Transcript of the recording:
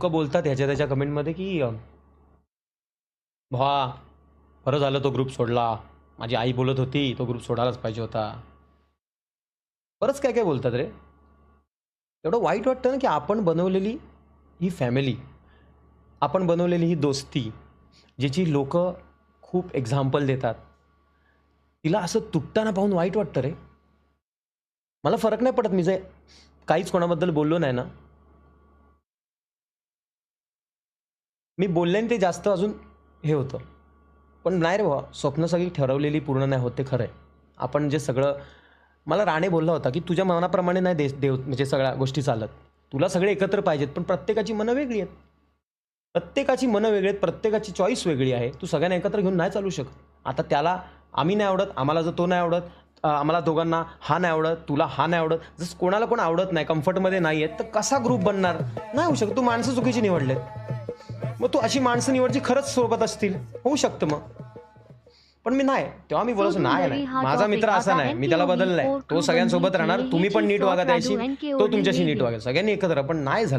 लोकं बोलतात ह्याच्या त्याच्या कमेंटमध्ये, की "भावा, बरं झालं तो ग्रुप सोडला. माझी आई बोलत होती, तो ग्रुप सोडायलाच पाहिजे होता." बरंच काय-काय बोलतात रे. एवढं वाईट वाटतं ना, की आपण बनवलेली ही फॅमिली, आपण बनवलेली ही दोस्ती, ज्याची लोकं खूप एक्झाम्पल देतात. तिला असं तुटताना पाहून वाईट वाटतं रे. मला फरक नाही पडत मी जे काहीच कोणाबद्दल बोललो नाही ना, मी बोलल्याने ते जास्त अजून हे होतं. पण नाही रे बाबा, स्वप्न सगळी ठरवलेली पूर्ण नाही होत ते खरं आहे. आपण जे सगळं मला राणे बोलला होता, की "तुझ्या मनाप्रमाणे नाही देव म्हणजे सगळ्या गोष्टी चालत. तुला सगळे एकत्र पाहिजेत, पण प्रत्येकाची मनं वेगळी आहेत. प्रत्येकाची मनं वेगळी आहेत, प्रत्येकाची चॉईस वेगळी आहे. तू सगळ्यांना एकत्र घेऊन नाही चालू शकत." आता त्याला आम्ही नाही आवडत, आम्हाला जर तो नाही आवडत, आम्हाला दोघांना हा नाही आवडत, तुला हा नाही आवडत. जसं कोणाला कोण आवडत नाही, कम्फर्टमध्ये नाही आहेत, तर कसा ग्रुप बनणार? नाही होऊ शकत. तू माणसं चुकीची निवडलेत. मग तू अशी माणसं निवड जी खरंच सोबत असतील. होऊ शकतं मग. पण मी नाही. तेव्हा मी बोलायचो, "नाही, नाही. सो हा माझा मित्र टॉपिक असा आता नाही. मी त्याला NKOV बदललाय. कोर तो टू सगळ्यांसोबत बनली राहणार. थी तुम्ही पण हिची नीट वागा सॉर्ट त्याच्याशी. राजू तो NKOD तुमच्याशी नीट येईल. वागेल. सगळ्यांनी एकत्र. पण नाही झालं."